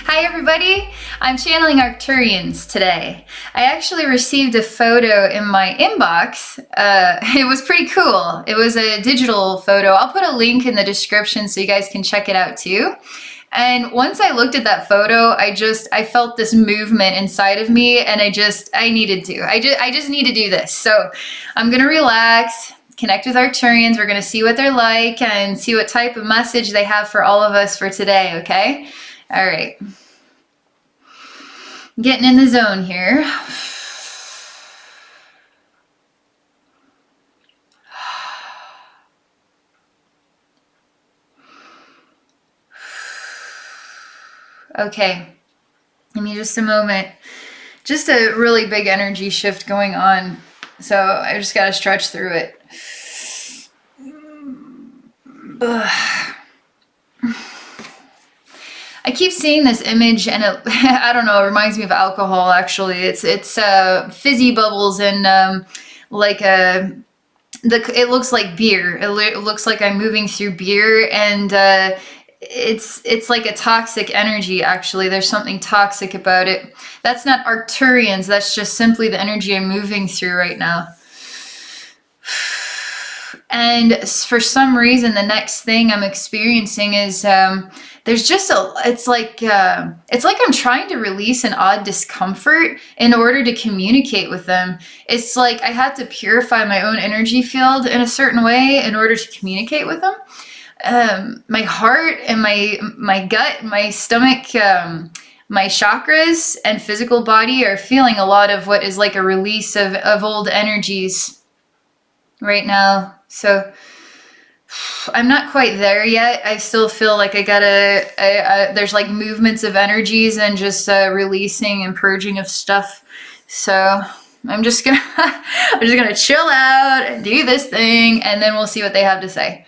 Hi everybody, I'm channeling Arcturians today. I actually received a photo in my inbox. It was pretty cool. It was a digital photo. I'll put a link in the description so you guys can check it out too. And once I looked at that photo, I felt this movement inside of me, and I just need to do this. So I'm gonna relax, connect with Arcturians. We're gonna see what they're like and see what type of message they have for all of us for today, okay? All right. Getting in the zone here. Okay, give me just a moment. Just a really big energy shift going on, so I just gotta stretch through it. Ugh. I keep seeing this image, and I don't know, it reminds me of alcohol. Actually, it's fizzy bubbles and it looks like beer. It looks like I'm moving through beer, and it's like a toxic energy. Actually, there's something toxic about it. That's not Arcturians. That's just simply the energy I'm moving through right now. And for some reason, the next thing I'm experiencing is there's just it's like I'm trying to release an odd discomfort in order to communicate with them. It's like I had to purify my own energy field in a certain way in order to communicate with them. My heart and my gut, my stomach, my chakras and physical body are feeling a lot of what is like a release of old energies right now. So I'm not quite there yet. I still feel like there's like movements of energies and just releasing and purging of stuff. So I'm just gonna chill out and do this thing, and then we'll see what they have to say.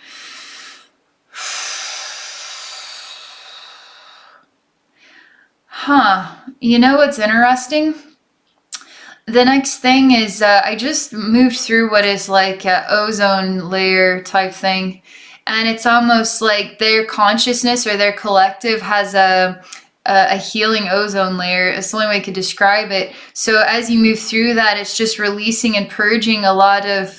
Huh. You know what's interesting? The next thing is I just moved through what is like an ozone layer type thing. And it's almost like their consciousness or their collective has a healing ozone layer. It's the only way I could describe it. So as you move through that, it's just releasing and purging a lot of...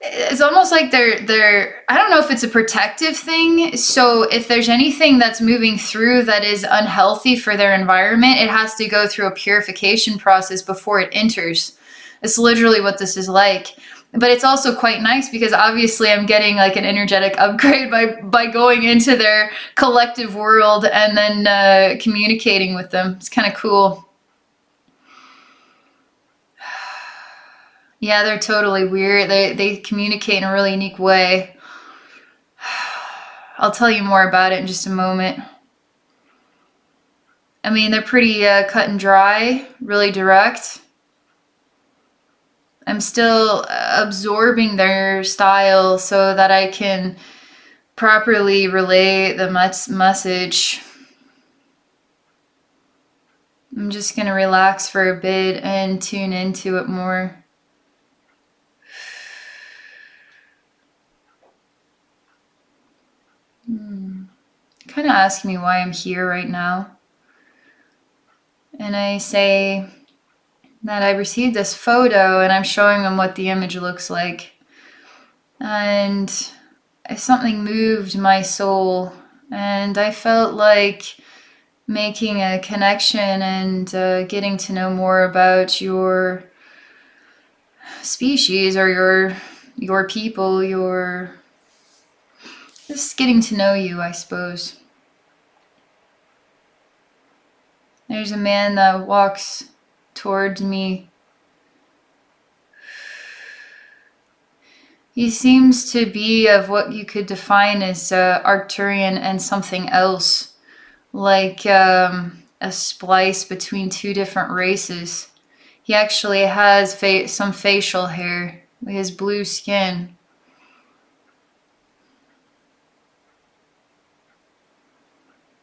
it's almost like they're I don't know if it's a protective thing. So if there's anything that's moving through that is unhealthy for their environment, it has to go through a purification process before it enters. It's literally what this is like. But it's also quite nice because obviously I'm getting like an energetic upgrade by going into their collective world and then communicating with them. It's kind of cool. Yeah, they're totally weird. They communicate in a really unique way. I'll tell you more about it in just a moment. I mean, they're pretty cut and dry, really direct. I'm still absorbing their style so that I can properly relay the message. I'm just going to relax for a bit and tune into it more. Kind of ask me why I'm here right now. And I say that I received this photo and I'm showing them what the image looks like. And something moved my soul, and I felt like making a connection and getting to know more about your species or your people, just getting to know you, I suppose. There's a man that walks towards me. He seems to be of what you could define as Arcturian and something else, like a splice between two different races. He actually has some facial hair. He has blue skin.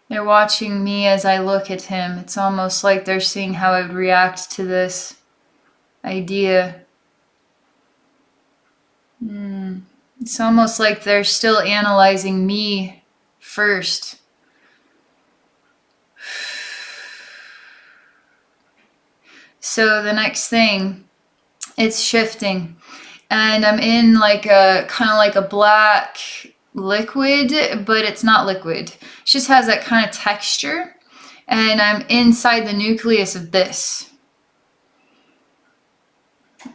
They're watching me as I look at him. It's almost like they're seeing how I would react to this idea. It's almost like they're still analyzing me first. So the next thing, it's shifting. And I'm in like a kind of like a black liquid, but it's not liquid. It just has that kind of texture. And I'm inside the nucleus of this.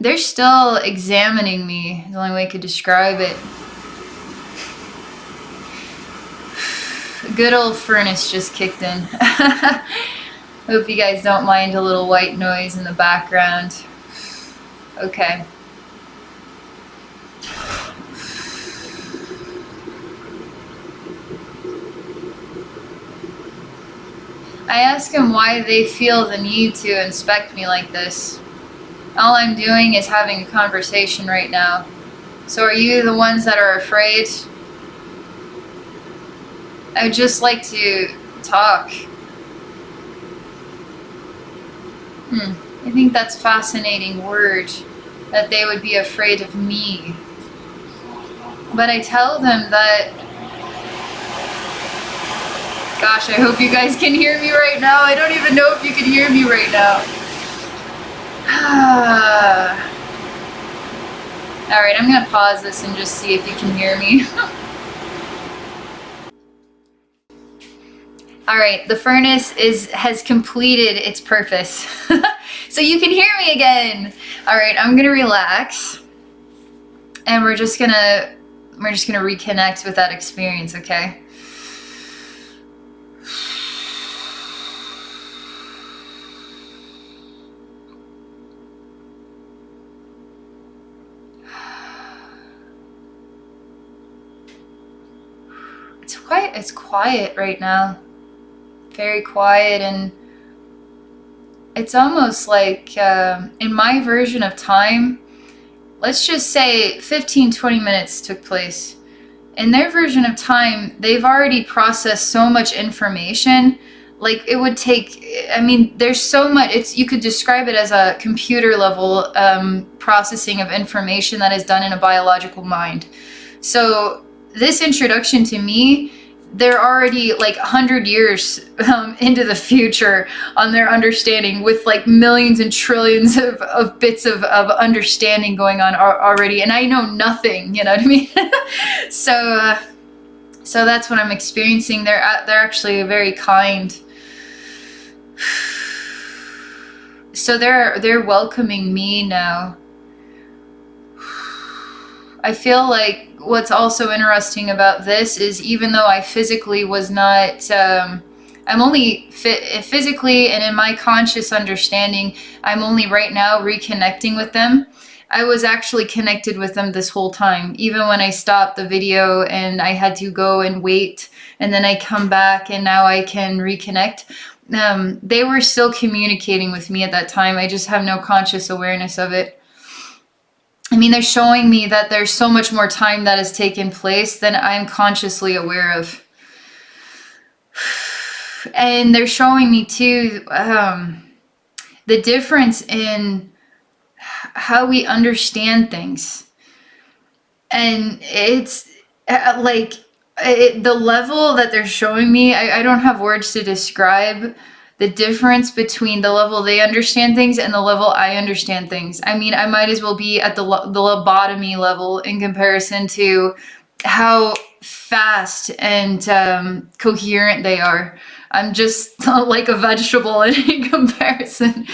They're still examining me, the only way I could describe it. Good old furnace just kicked in. Hope you guys don't mind a little white noise in the background. Okay. I ask them why they feel the need to inspect me like this. All I'm doing is having a conversation right now. So are you the ones that are afraid? I would just like to talk. I think that's a fascinating word, that they would be afraid of me. But I tell them that, gosh, I hope you guys can hear me right now. I don't even know if you can hear me right now. Alright, I'm gonna pause this and just see if you can hear me. Alright, the furnace has completed its purpose. So you can hear me again. Alright, I'm gonna relax. And we're just gonna reconnect with that experience, okay? It's quiet right now. Very quiet, and it's almost like in my version of time, let's just say 15-20 minutes took place. In their version of time, they've already processed so much information. Like it would take, I mean, there's so much, you could describe it as a computer level processing of information that is done in a biological mind. So this introduction to me, they're already like 100 years into the future on their understanding, with like millions and trillions of bits of understanding going on already, and I know nothing, you know what I mean? So that's what I'm experiencing. They're actually very kind. So they're welcoming me now. I feel like what's also interesting about this is, even though I physically was not, I'm only physically and in my conscious understanding, I'm only right now reconnecting with them. I was actually connected with them this whole time, even when I stopped the video and I had to go and wait, and then I come back and now I can reconnect. They were still communicating with me at that time. I just have no conscious awareness of it. I mean, they're showing me that there's so much more time that has taken place than I'm consciously aware of. And they're showing me too the difference in how we understand things. And it's like the level that they're showing me, I don't have words to describe the difference between the level they understand things and the level I understand things. I mean, I might as well be at the lobotomy level in comparison to how fast and coherent they are. I'm just like a vegetable in comparison.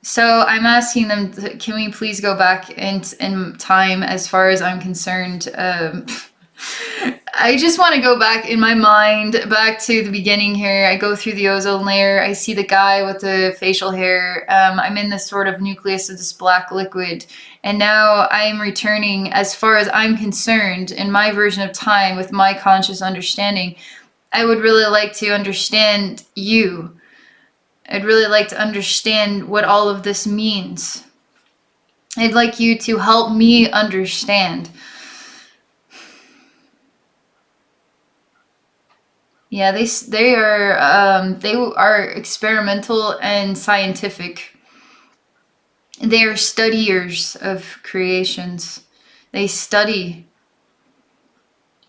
So I'm asking them, can we please go back in time as far as I'm concerned? I just want to go back in my mind, back to the beginning here. I go through the ozone layer. I see the guy with the facial hair. I'm in this sort of nucleus of this black liquid. And now I am returning, as far as I'm concerned, in my version of time with my conscious understanding. I would really like to understand you. I'd really like to understand what all of this means. I'd like you to help me understand. Yeah, they are experimental and scientific. They are studiers of creations. They study.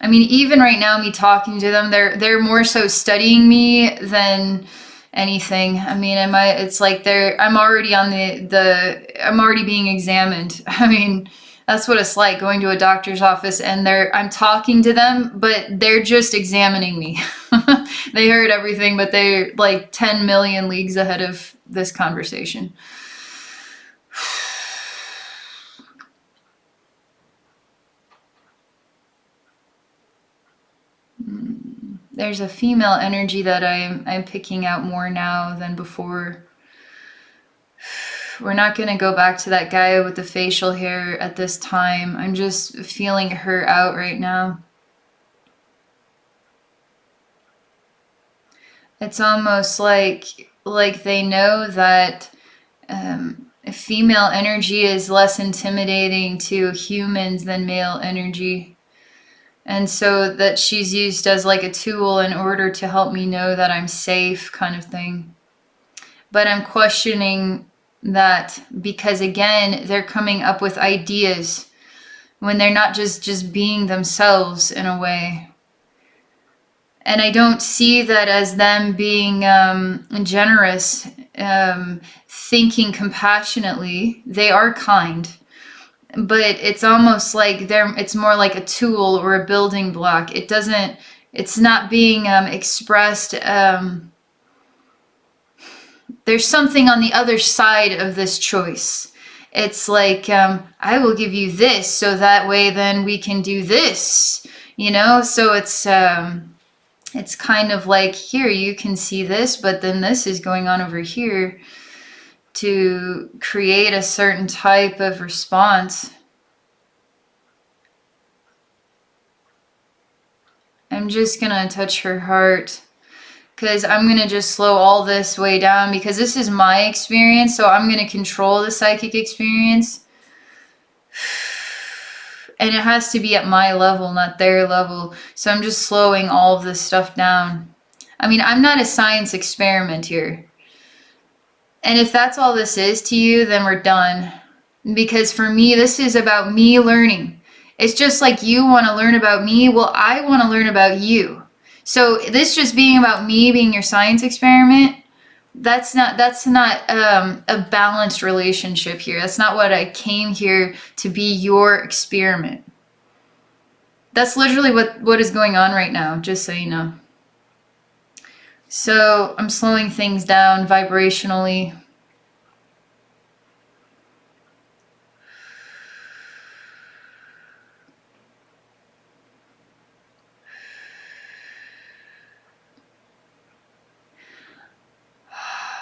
I mean, even right now, me talking to them, they're more so studying me than anything. I mean, it's like I'm already on I'm already being examined. I mean, that's what it's like going to a doctor's office and I'm talking to them, but they're just examining me. They heard everything, but they're like 10 million leagues ahead of this conversation. There's a female energy that I'm picking out more now than before. We're not going to go back to that guy with the facial hair at this time. I'm just feeling her out right now. It's almost like they know that female energy is less intimidating to humans than male energy. And so that she's used as like a tool in order to help me know that I'm safe, kind of thing. But I'm questioning that because, again, they're coming up with ideas when they're not just being themselves in a way. And I don't see that as them being generous, thinking compassionately. They are kind. But it's almost like it's more like a tool or a building block. It's not being expressed. There's something on the other side of this choice. It's like, I will give you this so that way then we can do this, So it's kind of like, here, you can see this, but then this is going on over here to create a certain type of response. I'm just going to touch her heart because I'm going to just slow all this way down because this is my experience. So I'm going to control the psychic experience. And it has to be at my level, not their level. So I'm just slowing all of this stuff down. I mean, I'm not a science experiment here. And if that's all this is to you, then we're done. Because for me, this is about me learning. It's just like you want to learn about me. Well, I want to learn about you. So this just being about me being your science experiment, that's not a balanced relationship here. That's not what I came here to be, your experiment. That's literally what is going on right now, just so you know. So I'm slowing things down vibrationally.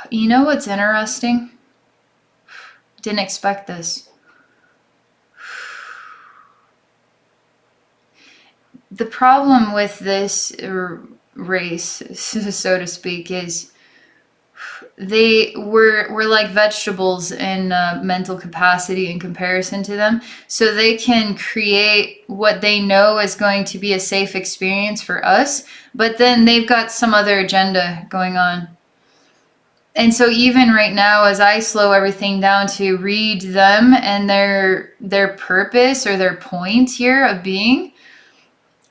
You know what's interesting? Didn't expect this. The problem with this race, so to speak, is we're like vegetables in mental capacity in comparison to them. So they can create what they know is going to be a safe experience for us, but then they've got some other agenda going on. And so even right now, as I slow everything down to read them and their purpose or their point here of being,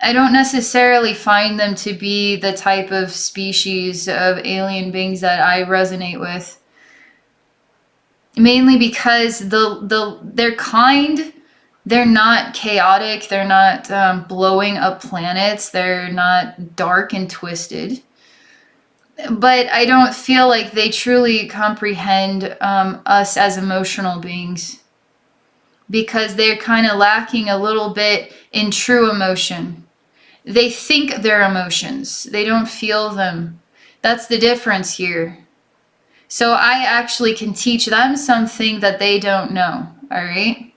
I don't necessarily find them to be the type of species of alien beings that I resonate with. Mainly because they're kind, they're not chaotic, they're not blowing up planets, they're not dark and twisted. But I don't feel like they truly comprehend us as emotional beings because they're kind of lacking a little bit in true emotion. They think they're emotions. They don't feel them. That's the difference here. So I actually can teach them something that they don't know, all right?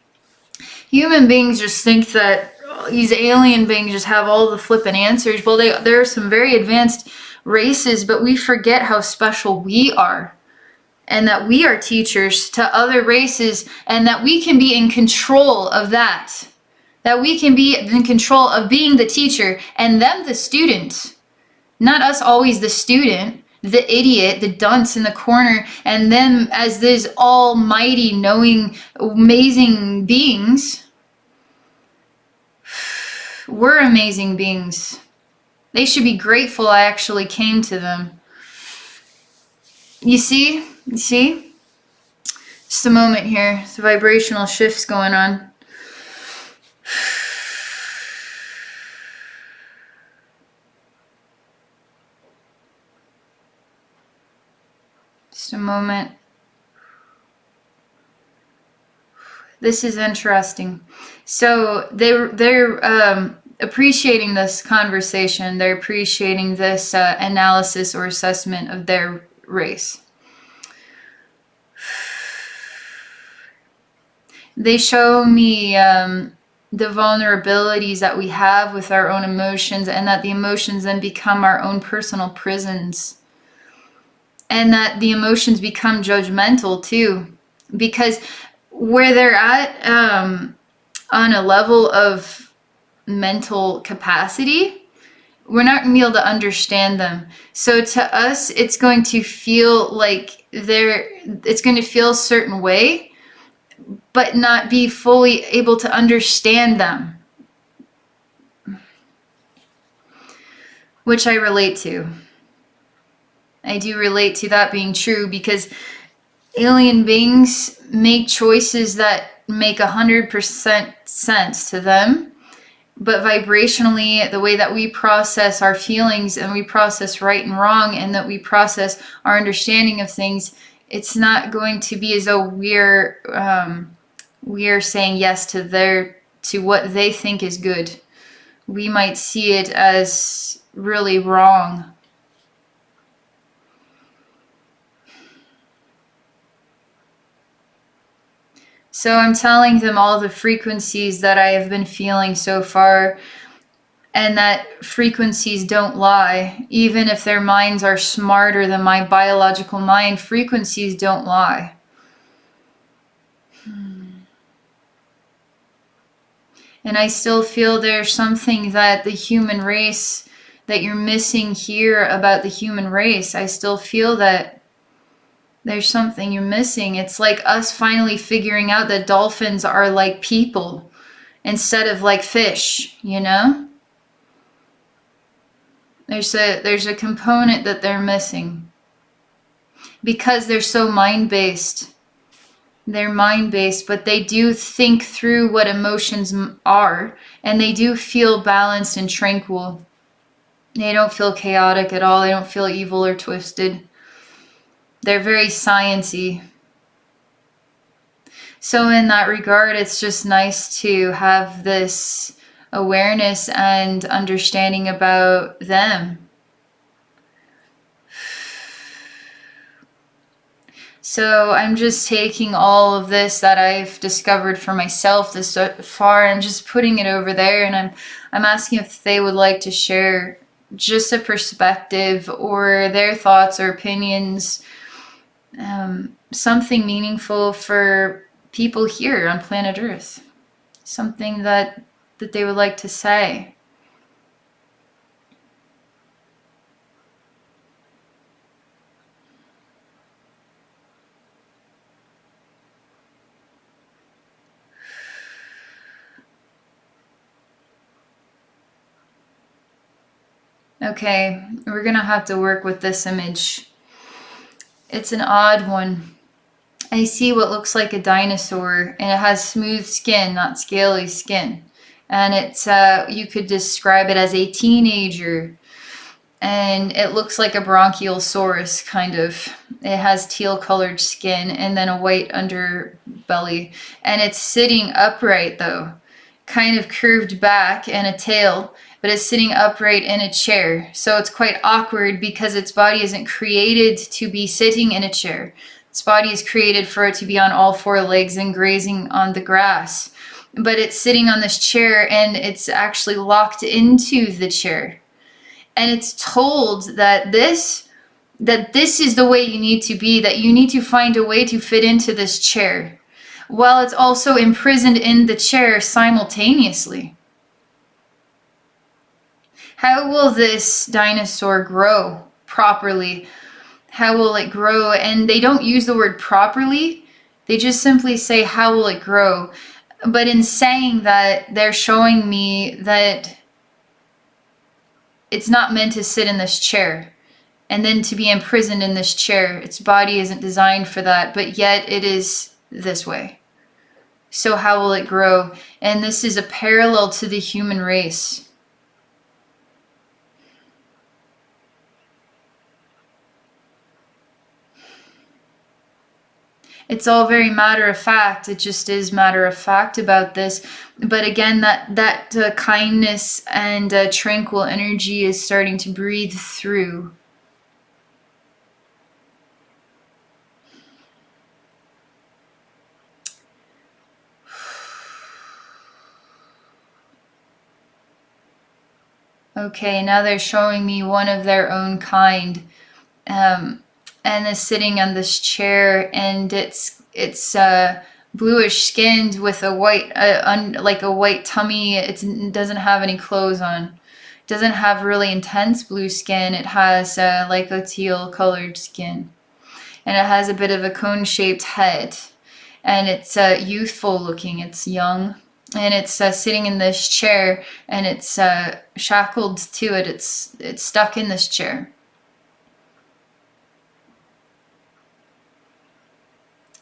Human beings just think that these alien beings just have all the flippant answers. Well, there are some very advanced races, but we forget how special we are and that we are teachers to other races and that we can be in control of that we can be in control of being the teacher and them the student, not us always the student, the idiot, the dunce in the corner, and them as these almighty knowing amazing beings. We're amazing beings. They should be grateful I actually came to them. You see? You see? Just a moment here. The vibrational shifts going on. Just a moment. This is interesting. So they're appreciating this conversation. They're appreciating this analysis or assessment of their race. They show me the vulnerabilities that we have with our own emotions, and that the emotions then become our own personal prisons. And that the emotions become judgmental too. Because where they're at on a level of mental capacity, we're not going to be able to understand them. So to us, it's going to feel like it's going to feel a certain way, but not be fully able to understand them. Which I relate to. I do relate to that being true, because alien beings make choices that make 100% sense to them. But vibrationally, the way that we process our feelings, and we process right and wrong, and that we process our understanding of things, it's not going to be as though we're saying yes to what they think is good. We might see it as really wrong. So I'm telling them all the frequencies that I have been feeling so far, and that frequencies don't lie. Even if their minds are smarter than my biological mind, frequencies don't lie. And I still feel there's something that the human race, that you're missing here about the human race. I still feel that there's something you're missing. It's like us finally figuring out that dolphins are like people instead of like fish, you know? There's a component that they're missing because they're so mind-based. They're mind-based, but they do think through what emotions are, and they do feel balanced and tranquil. They don't feel chaotic at all. They don't feel evil or twisted. They're very science-y. So in that regard, it's just nice to have this awareness and understanding about them. So I'm just taking all of this that I've discovered for myself this far, and just putting it over there, and I'm asking if they would like to share just a perspective or their thoughts or opinions, something meaningful for people here on planet Earth, something that they would like to say. Okay, we're gonna have to work with this image. It's an odd one. I see what looks like a dinosaur, and it has smooth skin, not scaly skin. And it's you could describe it as a teenager. And it looks like a bronchiosaurus, kind of. It has teal colored skin and then a white underbelly. And it's sitting upright though, kind of curved back and a tail, but it's sitting upright in a chair. So it's quite awkward because its body isn't created to be sitting in a chair. Its body is created for it to be on all four legs and grazing on the grass. But it's sitting on this chair, and it's actually locked into the chair. And it's told that this is the way you need to be, that you need to find a way to fit into this chair, while it's also imprisoned in the chair simultaneously. How will this dinosaur grow properly? How will it grow? And they don't use the word properly. They just simply say, how will it grow? But in saying that, they're showing me that it's not meant to sit in this chair and then to be imprisoned in this chair. Its body isn't designed for that, but yet it is this way. So how will it grow? And this is a parallel to the human race. It's all very matter of fact. It just is matter of fact about this. But again, that kindness and tranquil energy is starting to breathe through. Okay, now they're showing me one of their own kind, and is sitting on this chair, and it's bluish skinned with a white, like a white tummy. It doesn't have any clothes on. It doesn't have really intense blue skin. It has like a teal colored skin, and it has a bit of a cone-shaped head, and it's youthful looking. It's young. And it's sitting in this chair, and it's shackled to it. It's stuck in this chair.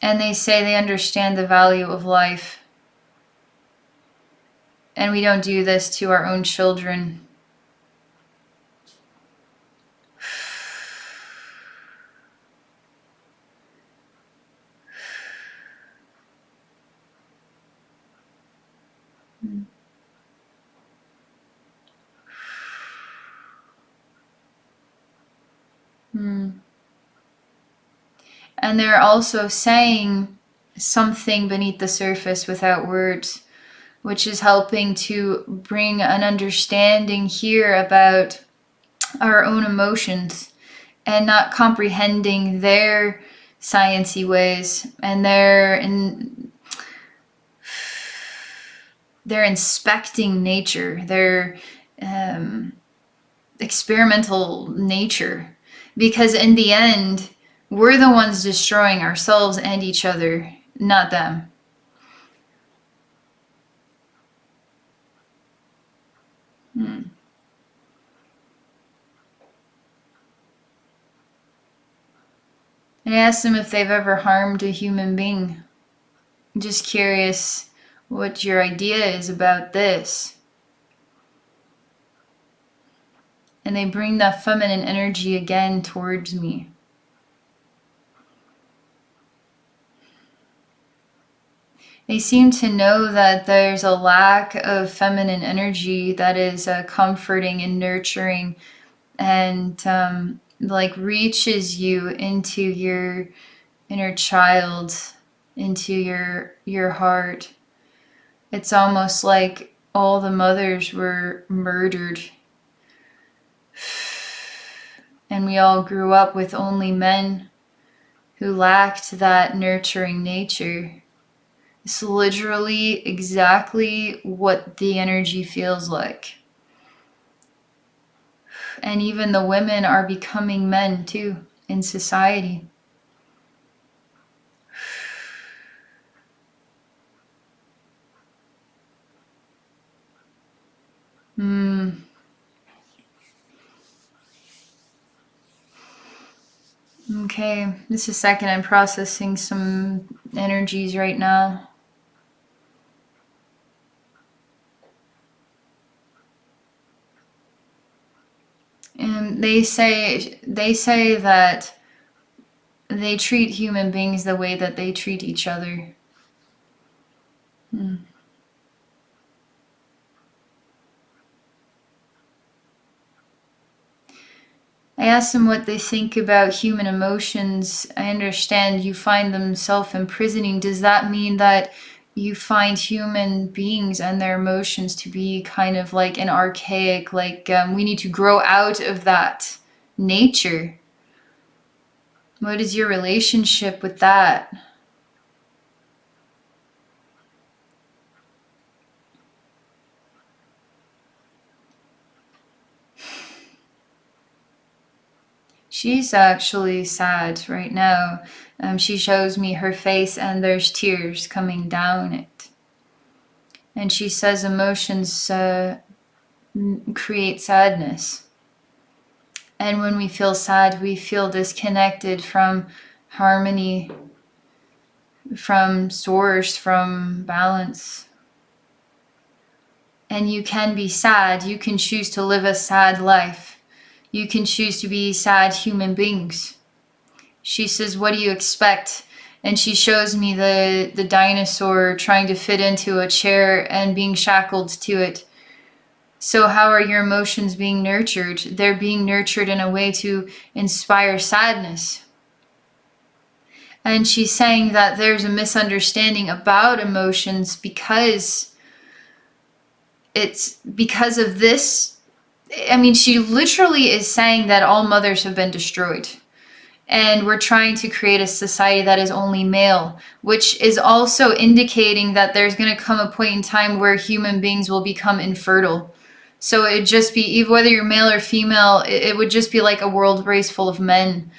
And they say they understand the value of life. And we don't do this to our own children. And they're also saying something beneath the surface without words, which is helping to bring an understanding here about our own emotions and not comprehending their sciencey ways, and they're inspecting nature, their experimental nature, because in the end, we're the ones destroying ourselves and each other, not them. I asked them if they've ever harmed a human being. I'm just curious what your idea is about this. And they bring that feminine energy again towards me. They seem to know that there's a lack of feminine energy that is comforting and nurturing, and like reaches you into your inner child, into your heart. It's almost like all the mothers were murdered, and we all grew up with only men who lacked that nurturing nature. It's literally exactly what the energy feels like. And even the women are becoming men too in society. Okay, just a second. I'm processing some energies right now. And they say that they treat human beings the way that they treat each other. I asked them what they think about human emotions. I understand you find them self-imprisoning. Does that mean that you find human beings and their emotions to be kind of like an archaic, like we need to grow out of that nature? What is your relationship with that? She's actually sad right now. She shows me her face and there's tears coming down it. And she says emotions create sadness. And when we feel sad, we feel disconnected from harmony, from source, from balance. And you can be sad. You can choose to live a sad life. You can choose to be sad human beings. She says, what do you expect? And she shows me the dinosaur trying to fit into a chair and being shackled to it. So how are your emotions being nurtured? They're being nurtured in a way to inspire sadness. And she's saying that there's a misunderstanding about emotions because it's because of this. I mean, she literally is saying that all mothers have been destroyed. And we're trying to create a society that is only male, which is also indicating that there's going to come a point in time where human beings will become infertile. So it'd just be, whether you're male or female, it would just be like a world race full of men.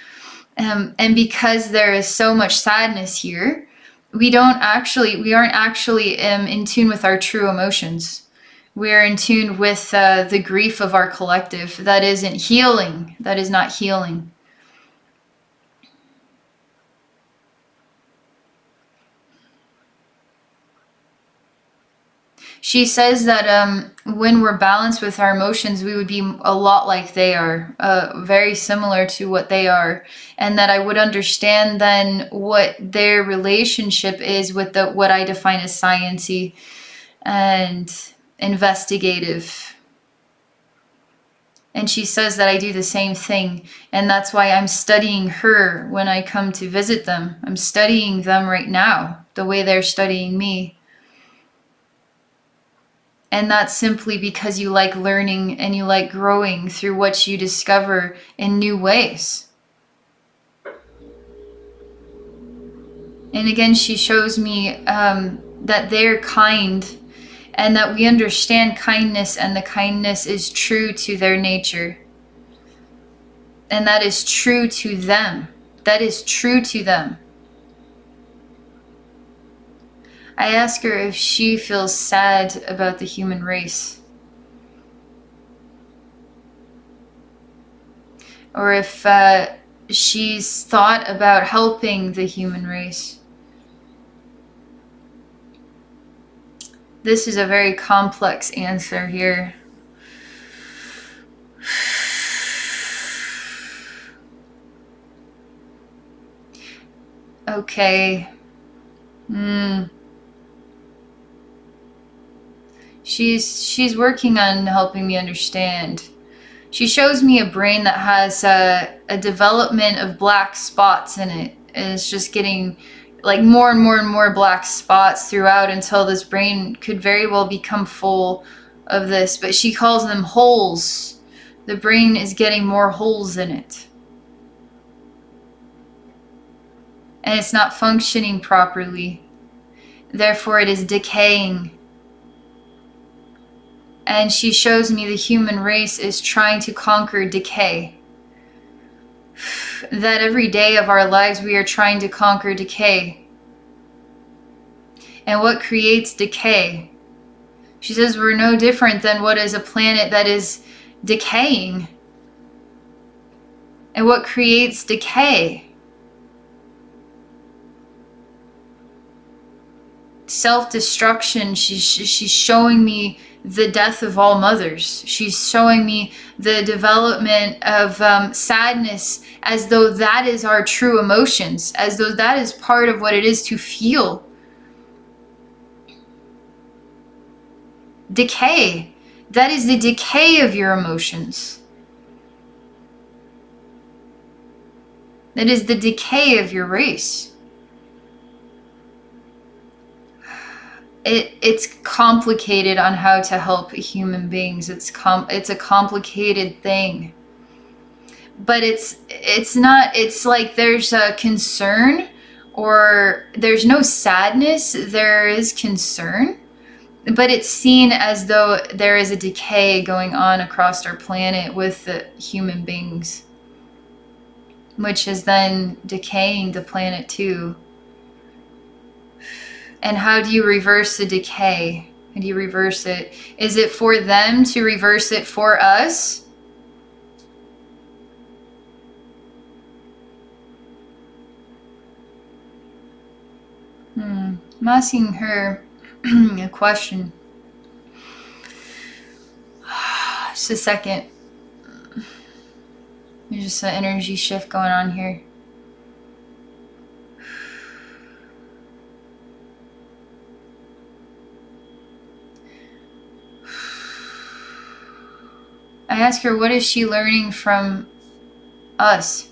And because there is so much sadness here, we aren't actually in tune with our true emotions. We're in tune with the grief of our collective. That isn't healing. That is not healing. She says that when we're balanced with our emotions, we would be a lot like they are, very similar to what they are, and that I would understand then what their relationship is with what I define as sciencey and investigative. And she says that I do the same thing, and that's why I'm studying her when I come to visit them. I'm studying them right now, the way they're studying me. And that's simply because you like learning and you like growing through what you discover in new ways. And again, she shows me that they're kind and that we understand kindness, and the kindness is true to their nature. And that is true to them. That is true to them. I ask her if she feels sad about the human race. Or if she's thought about helping the human race. This is a very complex answer here. Okay. She's working on helping me understand. She shows me a brain that has a development of black spots in it. And it's just getting like more and more and more black spots throughout until this brain could very well become full of this. But she calls them holes. The brain is getting more holes in it. And it's not functioning properly. Therefore, it is decaying. And she shows me the human race is trying to conquer decay. That every day of our lives we are trying to conquer decay. And what creates decay? She says we're no different than what is a planet that is decaying. And what creates decay? Self-destruction. She's showing me the death of all mothers. She's showing me the development of sadness, as though that is our true emotions, as though that is part of what it is to feel. Decay. That is the decay of your emotions. That is the decay of your race. It's complicated on how to help human beings. It's a complicated thing. But it's not, it's like there's a concern, or there's no sadness, there is concern. But it's seen as though there is a decay going on across our planet with the human beings, which is then decaying the planet too. And how do you reverse the decay? How do you reverse it? Is it for them to reverse it for us? I'm asking her a question. Just a second. There's just an energy shift going on here. I ask her, what is she learning from us?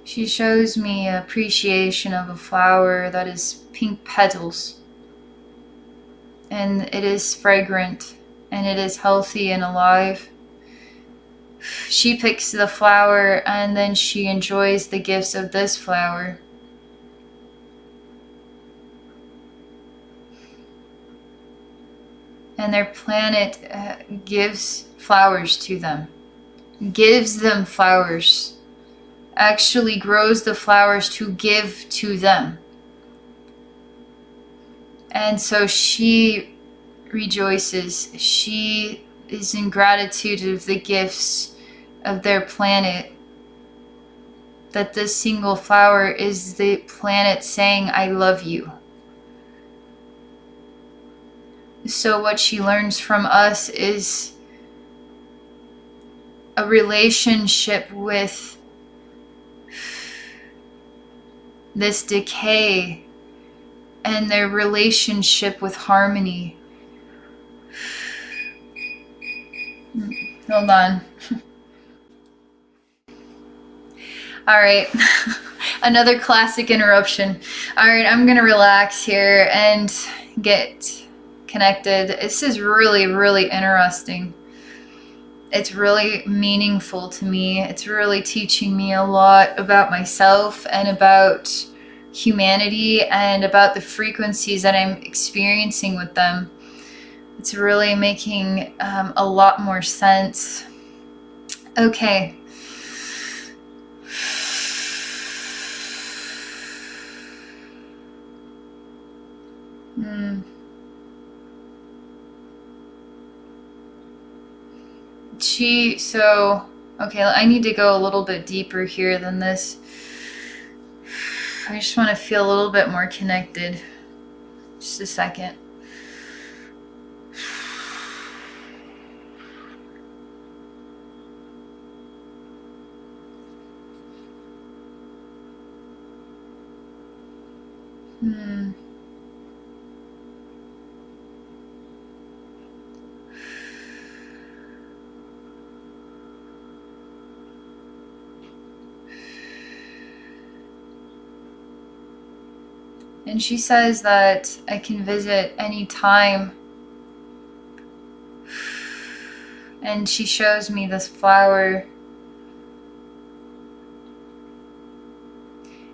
She shows me appreciation of a flower that is pink petals. And it is fragrant. And it is healthy and alive. She picks the flower and then she enjoys the gifts of this flower. And their planet gives flowers to them. Gives them flowers. Actually grows the flowers to give to them. And so she rejoices. She is in gratitude of the gifts of their planet. That this single flower is the planet saying, I love you. So what she learns from us is a relationship with this decay and their relationship with harmony. Hold on. All right. Another classic interruption. All right, I'm going to relax here and get connected. This is really, really interesting. It's really meaningful to me. It's really teaching me a lot about myself and about humanity and about the frequencies that I'm experiencing with them. It's really making a lot more sense. Okay. Okay, I need to go a little bit deeper here than this. I just want to feel a little bit more connected. Just a second. And she says that I can visit any time. And she shows me this flower.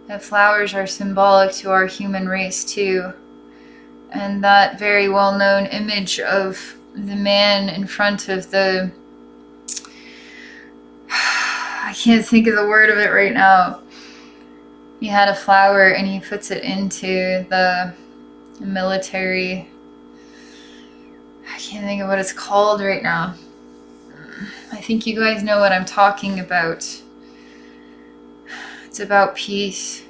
That flowers are symbolic to our human race too. And that very well-known image of the man in front of the... I can't think of the word of it right now. He had a flower and he puts it into the military. I can't think of what it's called right now. I think you guys know what I'm talking about. It's about peace.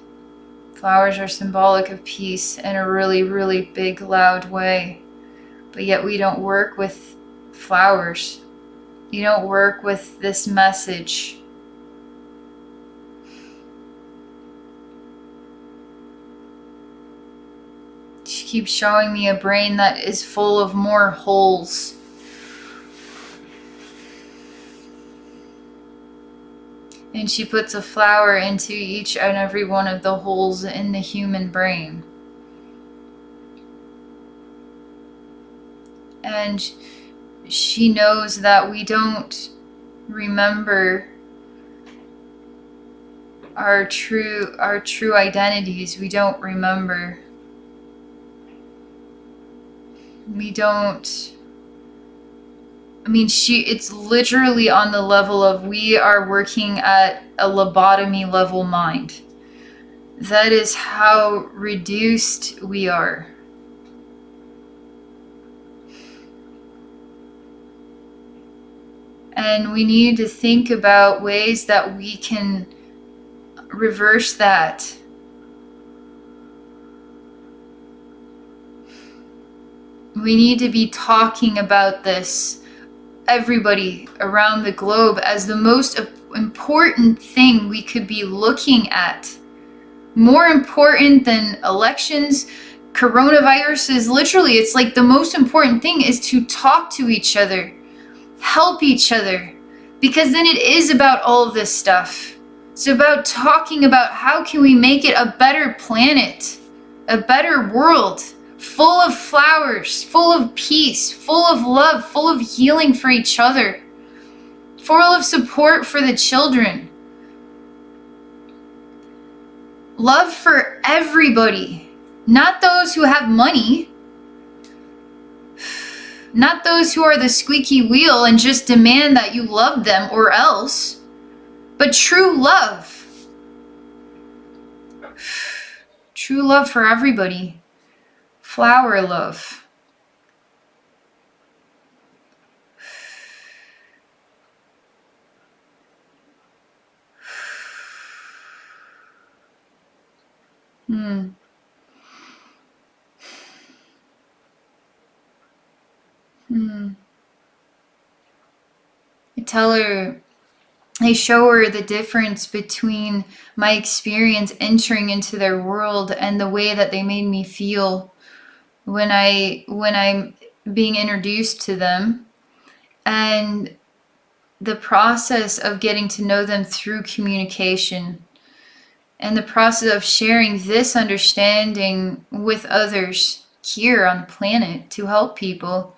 Flowers are symbolic of peace in a really, really big, loud way. But yet we don't work with flowers. You don't work with this message. She keeps showing me a brain that is full of more holes. And she puts a flower into each and every one of the holes in the human brain. And she knows that we don't remember our true identities. We don't remember. We don't... it's literally on the level of we are working at a lobotomy level mind. That is how reduced we are. And we need to think about ways that we can reverse that. We need to be talking about this, everybody around the globe, as the most important thing we could be looking at. More important than elections, coronaviruses. Literally, it's like the most important thing is to talk to each other, help each other, because then it is about all of this stuff. It's about talking about how can we make it a better planet, a better world, full of flowers, full of peace, full of love, full of healing for each other, full of support for the children. Love for everybody, not those who have money, not those who are the squeaky wheel and just demand that you love them or else, but true love. True love for everybody. Flower love. I show her the difference between my experience entering into their world and the way that they made me feel when I'm being introduced to them, and the process of getting to know them through communication, and the process of sharing this understanding with others here on the planet to help people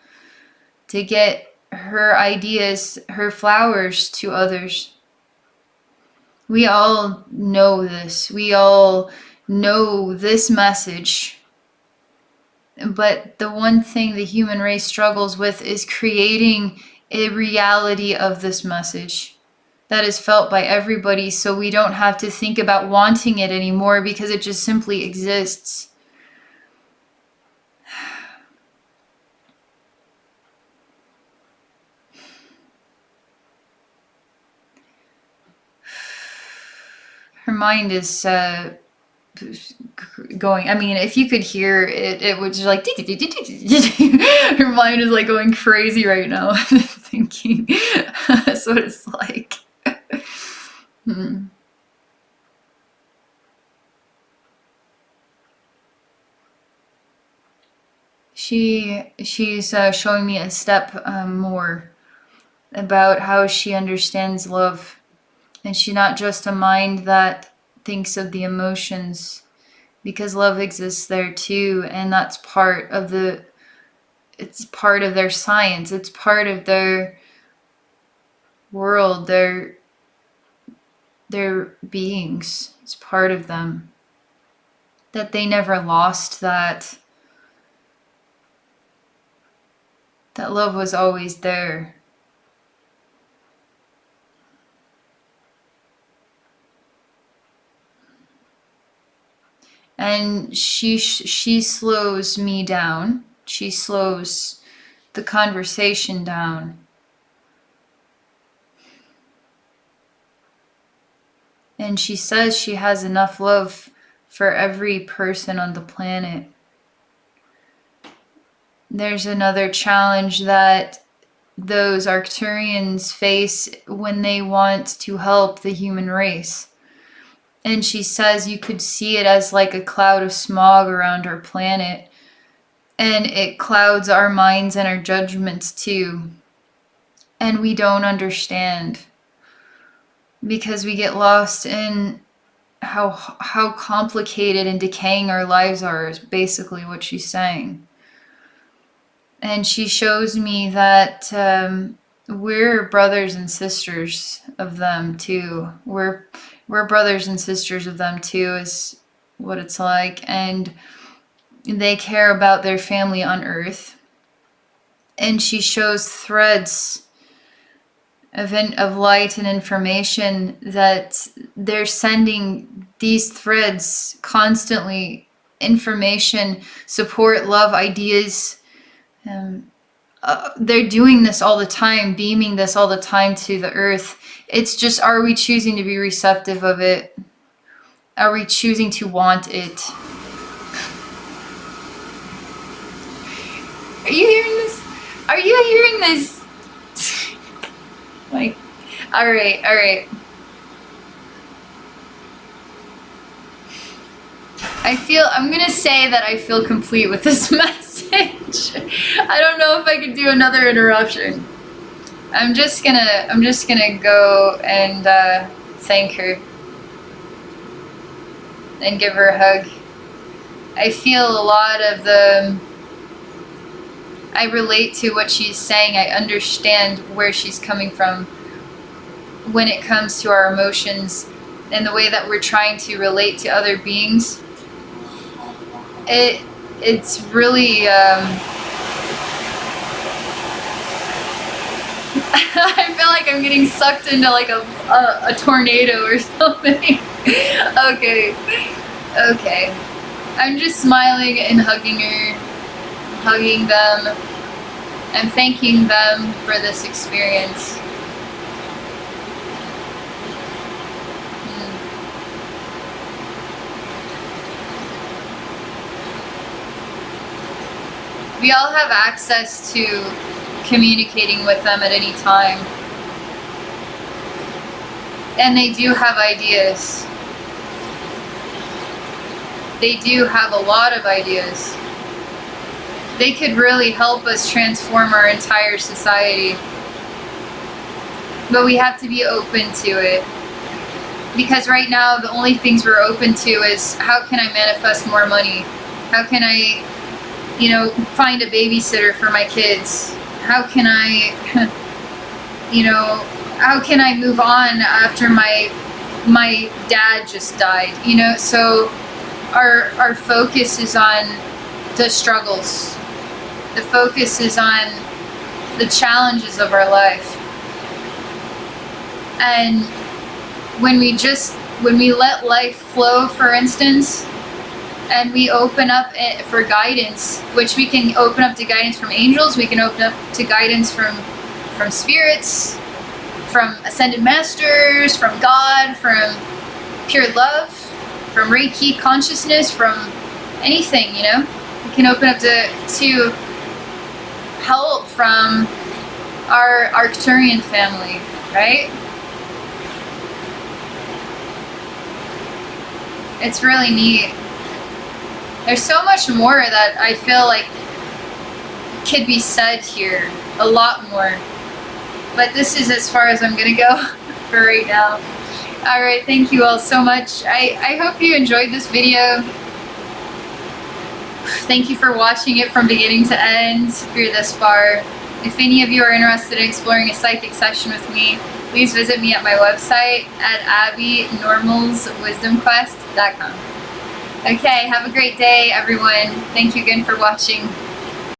to get her ideas, her flowers to others. We all know this. We all know this message. But the one thing the human race struggles with is creating a reality of this message that is felt by everybody, so we don't have to think about wanting it anymore because it just simply exists. Her mind is going, I mean, if you could hear it, it would just like, her mind is like going crazy right now, thinking. That's what it's like. She's showing me a step more about how she understands love, and she's not just a mind that thinks of the emotions, because love exists there too, and that's part of it's part of their science, it's part of their world, their beings, it's part of them, that they never lost that love was always there. And she slows me down. She slows the conversation down. And she says she has enough love for every person on the planet. There's another challenge that those Arcturians face when they want to help the human race. And she says you could see it as like a cloud of smog around our planet. And it clouds our minds and our judgments too. And we don't understand. Because we get lost in how complicated and decaying our lives are, is basically what she's saying. And she shows me that we're brothers and sisters of them too. We're brothers and sisters of them too, is what it's like. And they care about their family on Earth. And she shows threads of light and information that they're sending these threads constantly, information, support, love, ideas. They're doing this all the time, beaming this all the time to the earth. It's just, are we choosing to be receptive of it? Are we choosing to want it? Are you hearing this? Are you hearing this? Like, all right, all right. I'm gonna say that I feel complete with this message. I don't know if I could do another interruption. I'm just gonna go and thank her and give her a hug. I feel a lot of I relate to what she's saying. I understand where she's coming from when it comes to our emotions and the way that we're trying to relate to other beings. It's really I feel like I'm getting sucked into like a tornado or something. Okay. I'm just smiling and hugging her, hugging them, and thanking them for this experience. We all have access to communicating with them at any time. And they do have ideas. They do have a lot of ideas. They could really help us transform our entire society. But we have to be open to it. Because right now, the only things we're open to is, how can I manifest more money? How can I, find a babysitter for my kids? How can I, how can I move on after my dad just died? So our focus is on the struggles. The focus is on the challenges of our life. And when we let life flow, for instance, and we open up for guidance, which we can open up to guidance from angels, we can open up to guidance from spirits, from ascended masters, from God, from pure love, from Reiki consciousness, from anything, we can open up to help from our Arcturian family, right? It's really neat. There's so much more that I feel like could be said here, a lot more. But this is as far as I'm gonna go for right now. Alright, thank you all so much. I hope you enjoyed this video. Thank you for watching it from beginning to end, if you're this far. If any of you are interested in exploring a psychic session with me, please visit me at my website at abbeynormalswisdomquest.com. Okay, have a great day, everyone. Thank you again for watching.